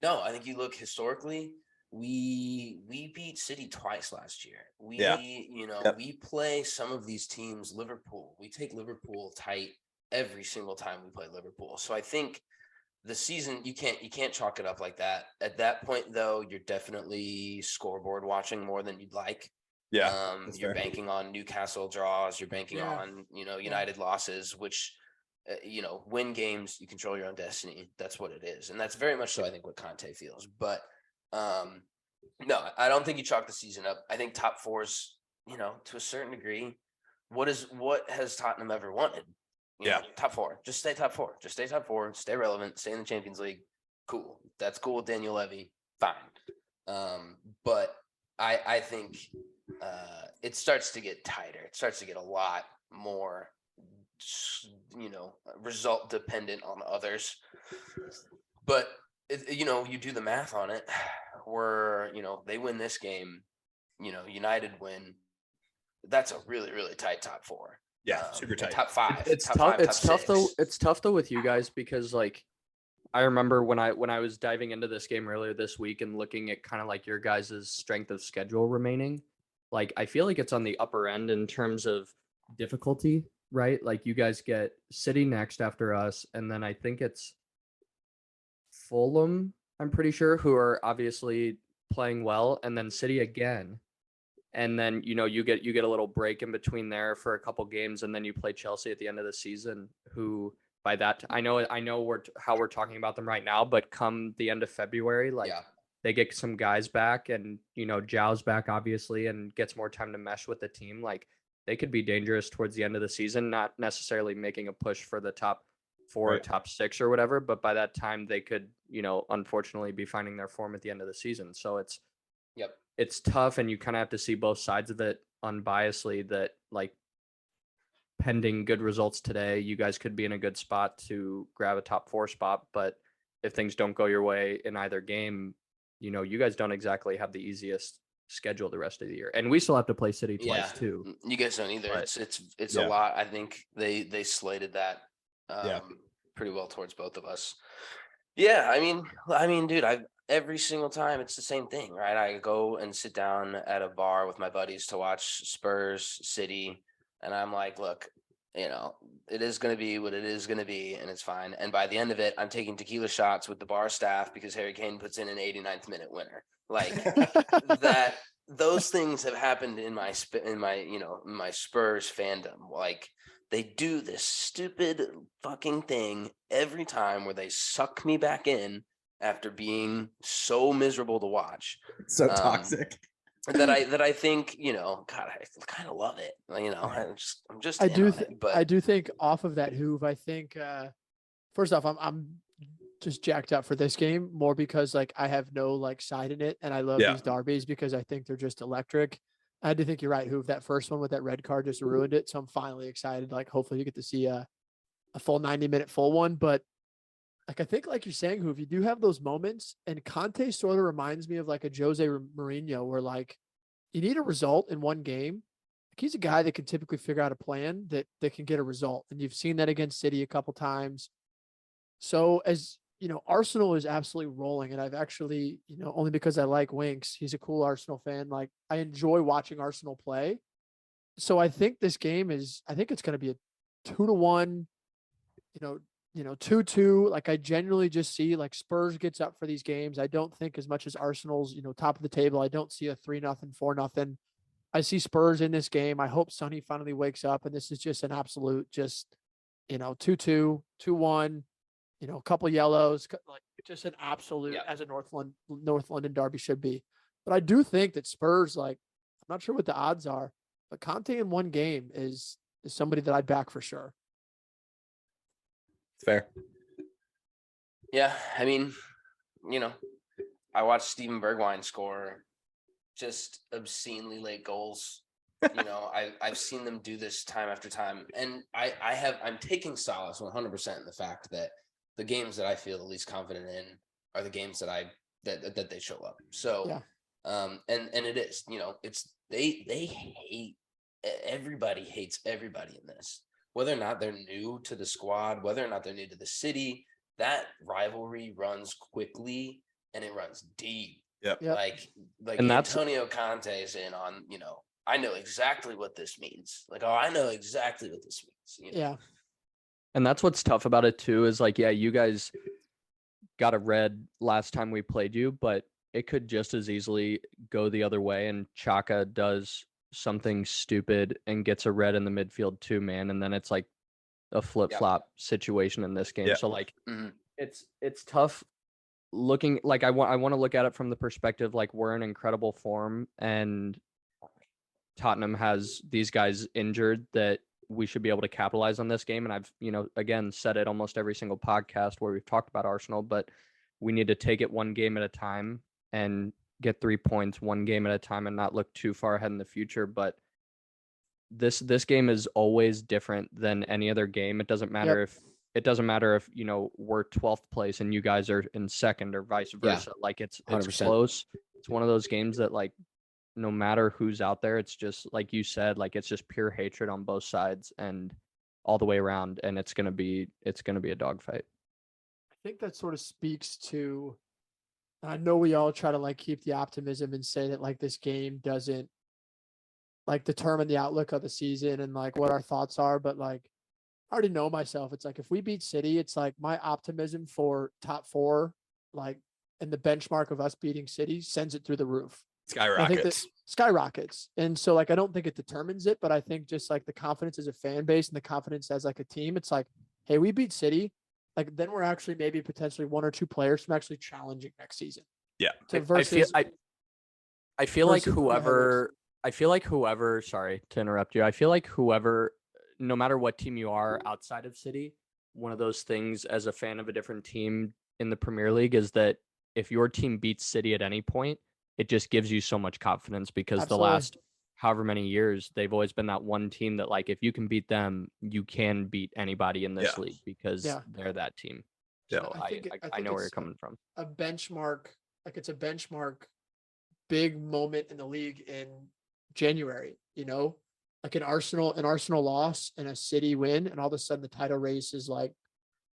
no, I think you look historically, we beat City twice last year. We play some of these teams, Liverpool. We take Liverpool tight every single time we play Liverpool. So I think the season you can't chalk it up like that. At that point, though, you're definitely scoreboard watching more than you'd like. Yeah, You're banking on Newcastle draws. You're banking on United losses, which win games. You control your own destiny. That's what it is, and that's very much so. I think what Conte feels, but no, I don't think you chalk the season up. I think top 4's, to a certain degree. What has Tottenham ever wanted? Top 4. Just stay top 4. Just stay top 4. Stay relevant. Stay in the Champions League. Cool. That's cool with Daniel Levy. Fine. But I think it starts to get tighter. It starts to get a lot more, result dependent on others. But you do the math on it. Where they win this game, United win. That's a really, really tight top 4. Yeah, super tight. Top 5. It's top tough. 5, It's top tough 6. though. It's tough though with you guys because like I remember when I was diving into this game earlier this week and looking at kind of like your guys' strength of schedule remaining. Like I feel like it's on the upper end in terms of difficulty, right? Like you guys get City next after us, and then I think it's Fulham, I'm pretty sure, who are obviously playing well, and then City again. And then you get a little break in between there for a couple games, and then you play Chelsea at the end of the season, who by that I know how we're talking about them right now, but come the end of February, like they get some guys back, and Zhao's back obviously, and gets more time to mesh with the team. Like they could be dangerous towards the end of the season, not necessarily making a push for the top 4, Right. top 6 or whatever, but by that time they could unfortunately be finding their form at the end of the season. So it's tough, and you kind of have to see both sides of it unbiasedly, that like pending good results today, you guys could be in a good spot to grab a top 4 spot. But if things don't go your way in either game, you guys don't exactly have the easiest schedule the rest of the year. And we still have to play City twice too. You guys don't either. But, it's a lot. I think they slated that pretty well towards both of us. Yeah, I mean, dude, every single time it's the same thing, right? I go and sit down at a bar with my buddies to watch Spurs City, and I'm like, look, it is going to be what it is going to be, and it's fine. And by the end of it, I'm taking tequila shots with the bar staff because Harry Kane puts in an 89th minute winner. Like that. Those things have happened in my my Spurs fandom. Like they do this stupid fucking thing every time where they suck me back in after being so miserable to watch. So toxic. that I think, God, I kind of love it. I'm just I do think off of that Hoove, I think first off, I'm just jacked up for this game more because like I have no like side in it, and I love these derbies because I think they're just electric. I do think you're right, Hoove. That first one with that red card just ruined it. So I'm finally excited. Like hopefully you get to see a full 90-minute full one. But like I think like you're saying, Hoove, you do have those moments, and Conte sort of reminds me of like a Jose Mourinho, where like you need a result in one game. Like he's a guy that can typically figure out a plan that can get a result, and you've seen that against City a couple times. So as Arsenal is absolutely rolling, and I've actually, only because I like Winks, he's a cool Arsenal fan. Like I enjoy watching Arsenal play. So I think this game I think it's going to be a 2-1, 2-2. Like I genuinely just see like Spurs gets up for these games. I don't think as much as Arsenal's, top of the table. I don't see a 3-0, 4-0. I see Spurs in this game. I hope Sonny finally wakes up, and this is just an absolute 2-2, 2-1. A couple yellows, like just an absolute as a North London derby should be. But I do think that Spurs, like, I'm not sure what the odds are, But Conte in one game is somebody that I'd back for sure. Fair. Yeah, I mean, I watched Steven Bergwijn score just obscenely late goals. I've seen them do this time after time, and I'm taking solace 100% in the fact that the games that I feel the least confident in are the games that that they show up. So, Yeah. And it is, it's they hate everybody hates everybody in this, whether or not they're new to the squad, whether or not they're new to the city. That rivalry runs quickly and it runs deep. Yep. Like And that's- Antonio Conte is in on, I know exactly what this means. Like, I know exactly what this means. Yeah. And that's what's tough about it too, is like, yeah, you guys got a red last time we played you, but it could just as easily go the other way and Chaka does something stupid and gets a red in the midfield too, man. And then it's like a flip-flop situation in this game. Yeah. So like Mhm. it's tough looking, like I want to look at it from the perspective like we're in incredible form and Tottenham has these guys injured that we should be able to capitalize on this game. And I've, again, said it almost every single podcast where we've talked about Arsenal, but we need to take it one game at a time and get 3 points one game at a time and not look too far ahead in the future. But this game is always different than any other game. It doesn't matter if we're 12th place and you guys are in second or vice versa. Like it's 100%. close. It's one of those games that like no matter who's out there, it's just like you said, like it's just pure hatred on both sides and all the way around, and it's gonna be a dogfight. I think that sort of speaks to, I know we all try to like keep the optimism and say that like this game doesn't like determine the outlook of the season and like what our thoughts are, but like I already know myself. It's like if we beat City, it's like my optimism for top 4, like and the benchmark of us beating City sends it through the roof. I think that Skyrockets. skyrockets. And so like I don't think it determines it, but I think just like the confidence as a fan base and the confidence as like a team, it's like, hey, we beat City. Like then we're actually maybe potentially 1 or 2 players from actually challenging next season. Yeah. I feel like versus- whoever, sorry to interrupt you. I feel like whoever, no matter what team you are outside of City, one of those things as a fan of a different team in the Premier League is that if your team beats City at any point, it just gives you so much confidence because Absolutely. the last however many years, they've always been that one team that like, if you can beat them, you can beat anybody in this league because they're that team. Yeah. So I know where you're coming from. A benchmark, like it's a benchmark big moment in the league in January, like an Arsenal loss and a City win, and all of a sudden the title race is like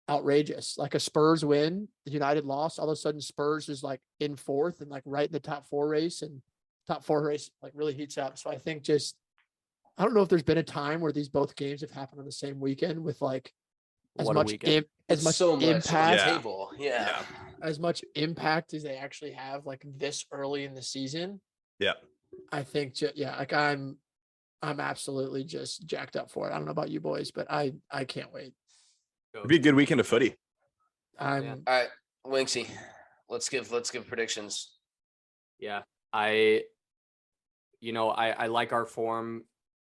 outrageous. Like a Spurs win, the United loss, all of a sudden Spurs is like in 4th and like right in the top 4 race, and top 4 race like really heats up. So I think just, I don't know if there's been a time where these both games have happened on the same weekend with like as What a much weekend. as much so much on the impact table. Yeah. as much impact as they actually have like this early in the season. Yeah. I think like I'm absolutely just jacked up for it. I don't know about you boys, but I can't wait. It'd be a good weekend of footy. I'm All right, Winksy, let's give predictions. Yeah. I like our form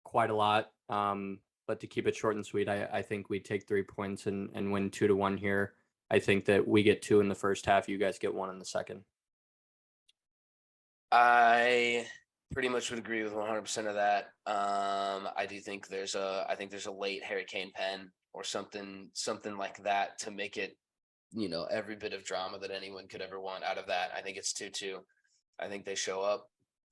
quite a lot. But to keep it short and sweet, I think we take 3 points and win 2-1 here. I think that we get 2 in the first half. You guys get 1 in the second. I pretty much would agree with 100% of that. I do think there's a late Harry Kane pen or something like that to make it, every bit of drama that anyone could ever want out of that. I think it's 2-2. I think they show up.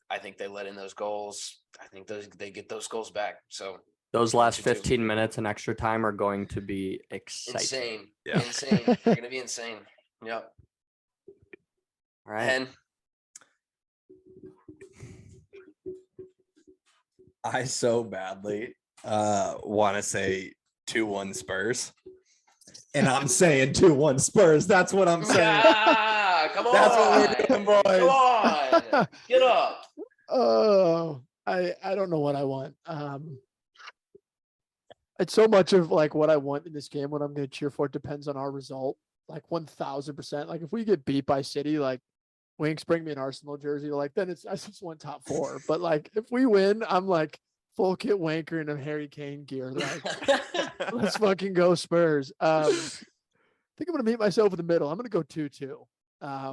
I think they let in those goals. I think they get those goals back. So those last 2-2. 15 minutes and extra time are going to be exciting. Insane. Yeah. Insane. They're gonna be insane. Yep. All right. And I so badly Want to say 2-1 Spurs. and I'm saying 2-1 Spurs. That's what I'm saying. yeah, come on. That's what we're doing, boys. Come on. Get up. Oh, I don't know what I want. It's so much of like what I want in this game, what I'm going to cheer for depends on our result. Like 1000%. Like if we get beat by City, like Winks bring me an Arsenal jersey, like then I just want top 4. But like if we win, I'm like full kit wanker in a Harry Kane gear. Like, let's fucking go Spurs. I think I'm gonna meet myself in the middle. I'm gonna go 2-2.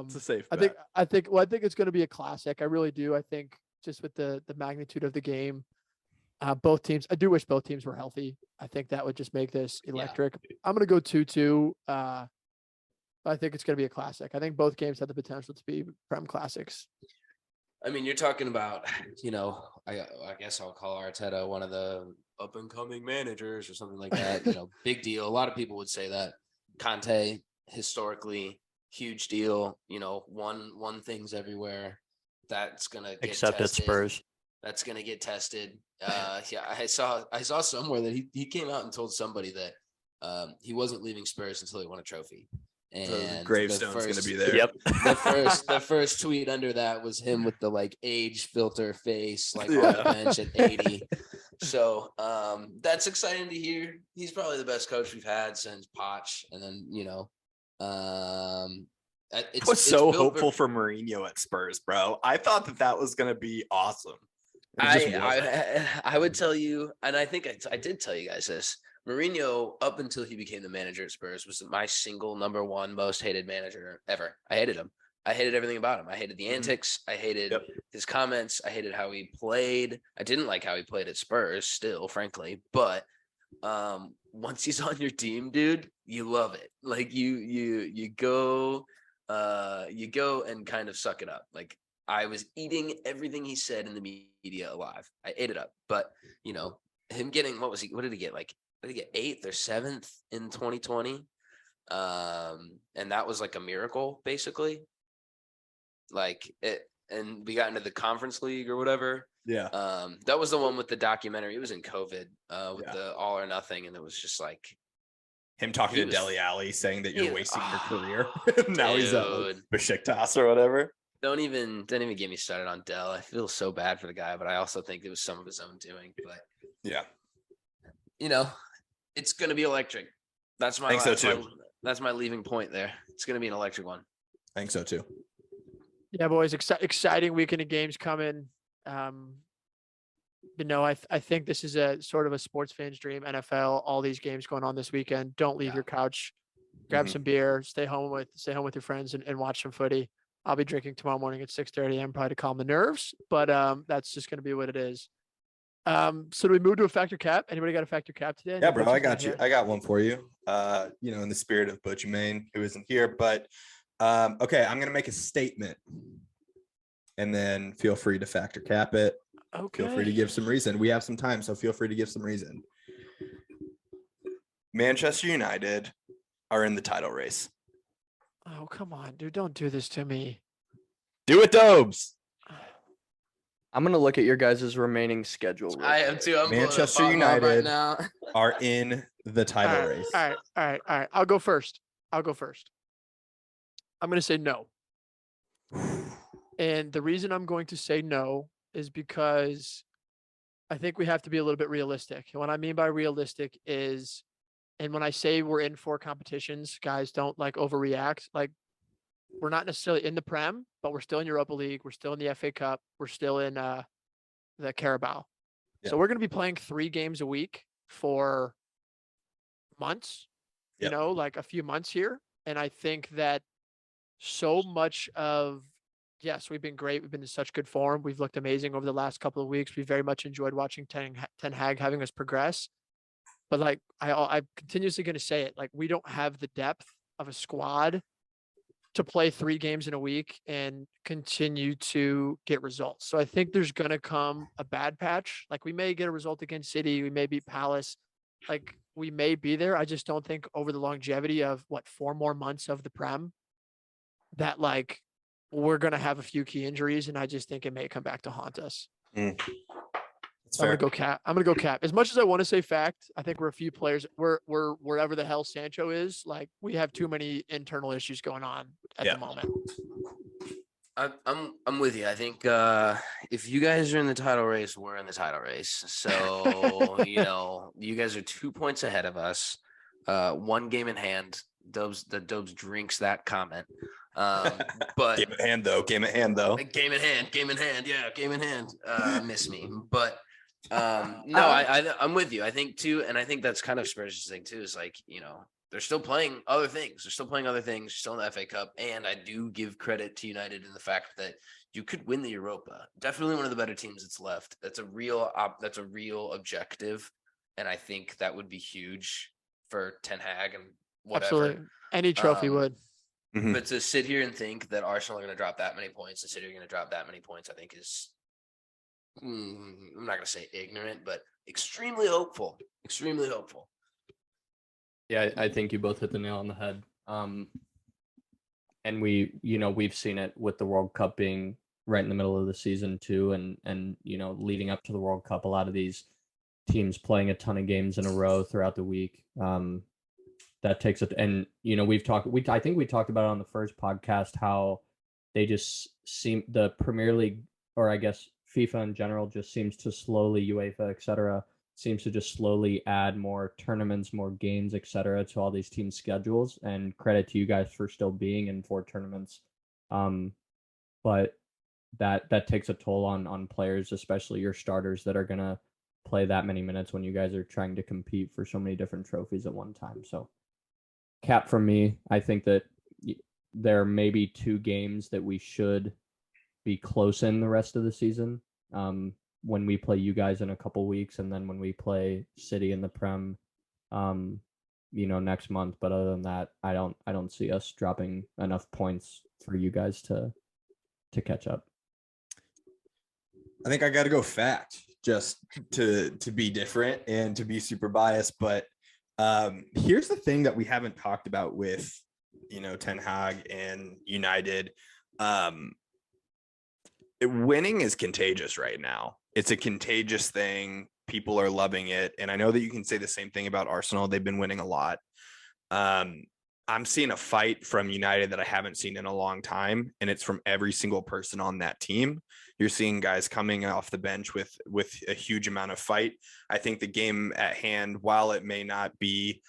It's a safe I bet. think it's gonna be a classic. I really do. I think just with the magnitude of the game, both teams. I do wish both teams were healthy. I think that would just make this electric. I'm gonna go 2-2. I think it's gonna be a classic. I think both games have the potential to be Prem classics. I mean, you're talking about, I guess I'll call Arteta one of the up and coming managers or something like that. Big deal. A lot of people would say that. Conte, historically, huge deal. Won things everywhere. That's gonna get Except at tested. Spurs. That's gonna get tested. Yeah, I saw somewhere that he came out and told somebody that he wasn't leaving Spurs until he won a trophy. So the And gravestone's going to be there. Yep. the first tweet under that was him with the like age filter face, like on the bench at 80. So that's exciting to hear. He's probably the best coach we've had since Poch. And then, I was so hopeful for Mourinho at Spurs, bro. I thought that was going to be awesome. I would tell you, and I think I did tell you guys this. Mourinho, up until he became the manager at Spurs, was my single number one most hated manager ever. I hated him. I hated everything about him. I hated the antics. I hated his comments. I hated how he played. I didn't like how he played at Spurs still, frankly. But once he's on your team, dude, you love it. Like you go and kind of suck it up. Like I was eating everything he said in the media alive. I ate it up. But, him getting, what did he get? Like, I think 8th or 7th in 2020. And that was like a miracle, basically. Like it, and we got into the conference league or whatever. Yeah. That was the one with the documentary. It was in COVID, with the All or Nothing. And it was just like him talking to Dele Alli saying that you're wasting your career. Now he's at Besiktas or whatever. Don't even get me started on Dell. I feel so bad for the guy, but I also think it was some of his own doing. But yeah, it's gonna be electric. That's my that's my leaving point there. It's gonna be an electric one. I think so too. Yeah, boys, exciting weekend of games coming. I think this is a sort of a sports fan's dream. NFL, all these games going on this weekend. Don't leave your couch. Grab some beer. Stay home with your friends and watch some footy. I'll be drinking tomorrow morning at 6:30 a.m. probably to calm the nerves, but that's just going to be what it is. So do we move to a factor cap? Anybody got a factor cap today? Yeah, bro, I got you. I got one for you. In the spirit of Butch Main, who isn't here, but okay, I'm going to make a statement and then feel free to factor cap it. Okay. Feel free to give some reason. We have some time, so feel free to give some reason. Manchester United are in the title race. Oh, come on, dude. Don't do this to me. Do it, Dobes. I'm going to look at your guys' remaining schedule. I am too. Manchester United right now are in the title race. All right. I'll go first. I'm going to say no. And the reason I'm going to say no is because I think we have to be a little bit realistic. And what I mean by realistic is, and when I say we're in 4 competitions, guys, don't overreact. We're not necessarily in the Prem, but we're still in Europa League. We're still in the FA Cup. We're still in the Carabao. Yeah. So we're going to be playing 3 games a week for months, a few months here. And I think that so much of, yes, we've been great. We've been in such good form. We've looked amazing over the last couple of weeks. We very much enjoyed watching Ten Hag having us progress. But I'm continuously going to say it, we don't have the depth of a squad to play 3 games in a week and continue to get results. So I think there's going to come a bad patch. We may get a result against City. We may beat Palace. We may be there. I just don't think over the longevity of 4 more months of the Prem that we're going to have a few key injuries. And I just think it may come back to haunt us. So I'm gonna go cap. As much as I want to say fact, I think we're a few players. We're wherever the hell Sancho is. We have too many internal issues going on at the moment. I'm with you. I think if you guys are in the title race, we're in the title race. So you guys are 2 points ahead of us. 1 game in hand. Dobes drinks that comment. But game at hand though. Game in hand. Yeah, game in hand. Miss me, but. No, I'm with you. I think too, and I think that's kind of Spurs' thing too. Is like, they're still playing other things. They're still in the FA Cup, and I do give credit to United in the fact that you could win the Europa. Definitely one of the better teams that's left. That's a real objective, and I think that would be huge for Ten Hag and whatever. Absolutely. Any trophy would. But to sit here and think that Arsenal are going to drop that many points, and City are going to drop that many points, I think is, I'm not going to say ignorant, but extremely hopeful. Extremely hopeful. Yeah, I think you both hit the nail on the head. And we've seen it with the World Cup being right in the middle of the season too, and leading up to the World Cup, a lot of these teams playing a ton of games in a row throughout the week. That takes it, and I think we talked about it on the first podcast how they just seem, the Premier League, or I guess FIFA in general, just seems to slowly, UEFA, etc., seems to just slowly add more tournaments, more games, etc., to all these team schedules. And credit to you guys for still being in 4 tournaments. But that takes a toll on players, especially your starters that are gonna play that many minutes when you guys are trying to compete for so many different trophies at one time. So, cap from me. I think that there may be 2 games that we should be close in the rest of the season. When we play you guys in a couple weeks, and then when we play City in the Prem, next month. But other than that, I don't see us dropping enough points for you guys to catch up. I think I got to go fact just to be different and to be super biased. But here's the thing that we haven't talked about with, Ten Hag and United. Winning is contagious right now. It's a contagious thing. People are loving it. And I know that you can say the same thing about Arsenal. They've been winning a lot. I'm seeing a fight from United that I haven't seen in a long time, and it's from every single person on that team. You're seeing guys coming off the bench with a huge amount of fight. I think the game at hand, while it may not be,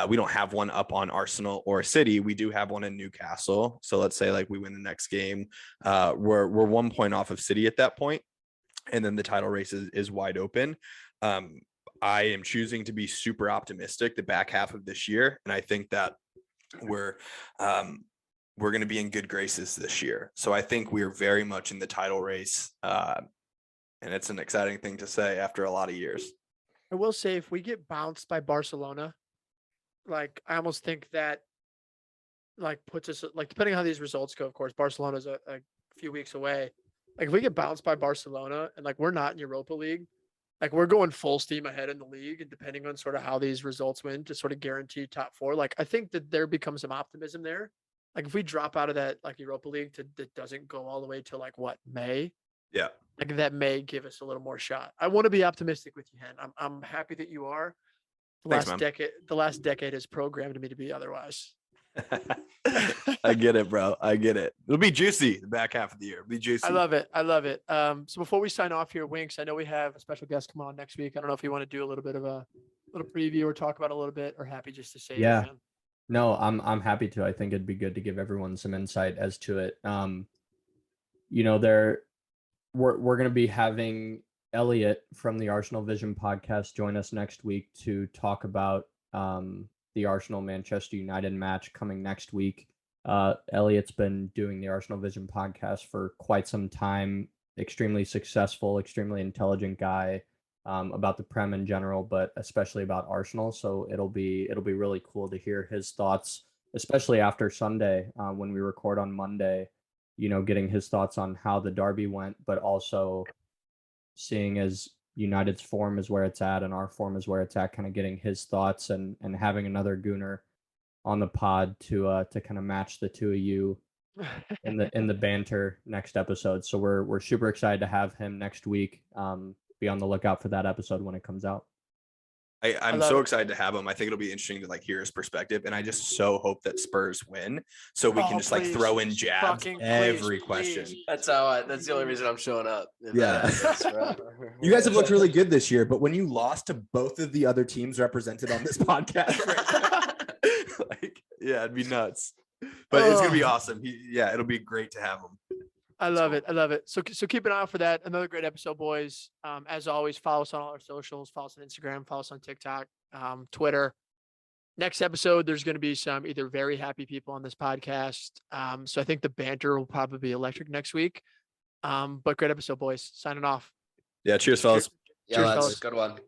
we don't have one up on Arsenal or City, we do have one in Newcastle. So let's say like we win the next game, we're 1 point off of City at that point, and then the title race is wide open. I am choosing to be super optimistic the back half of this year, and I think that we're going to be in good graces this year. So I think we're very much in the title race, and it's an exciting thing to say after a lot of years. I will say, if we get bounced by Barcelona, like I almost think that puts us, like, depending on how these results go, of course, Barcelona's a few weeks away. Like if we get bounced by Barcelona and like we're not in Europa League, like we're going full steam ahead in the league, and depending on sort of how these results win to sort of guarantee top 4, like I think that there becomes some optimism there. Like if we drop out of that like Europa League that doesn't go all the way to like what, May? Yeah. Like that may give us a little more shot. I want to be optimistic with you, Hen. I'm happy that you are. The last decade has programmed me to be otherwise. I get it, bro. I get it. It'll be juicy the back half of the year. It'll be juicy. I love it. So before we sign off here, Winks, I know we have a special guest come on next week. I don't know if you want to do a little bit of a little preview or talk about a little bit, or happy just to say. Yeah. No, I'm happy to. I think it'd be good to give everyone some insight as to it. We're going to be having Elliot from the Arsenal Vision podcast join us next week to talk about the Arsenal Manchester United match coming next week. Elliot's been doing the Arsenal Vision podcast for quite some time. Extremely successful, extremely intelligent guy about the Prem in general, but especially about Arsenal. So it'll be really cool to hear his thoughts, especially after Sunday when we record on Monday. Getting his thoughts on how the derby went, but also seeing as United's form is where it's at and our form is where it's at, kind of getting his thoughts and having another Gooner on the pod to kind of match the two of you in the banter next episode. So we're super excited to have him next week. Be on the lookout for that episode when it comes out. I'm so excited to have him. I think it'll be interesting to like hear his perspective, and I just so hope that Spurs win so we can just like throw in jabs every question. That's the only reason I'm showing up. Yeah. You guys have looked really good this year, but when you lost to both of the other teams represented on this podcast, like, yeah, it'd be nuts. But it's gonna be awesome. It'll be great to have him. I Let's love go. it. I love it. So keep an eye out for that. Another great episode, boys. As always, follow us on all our socials. Follow us on Instagram. Follow us on TikTok, Twitter. Next episode, there's going to be some either very happy people on this podcast. So I think the banter will probably be electric next week. But great episode, boys. Signing off. Yeah. Cheers, fellas. Yeah, Cheers, that's fellas. a good one.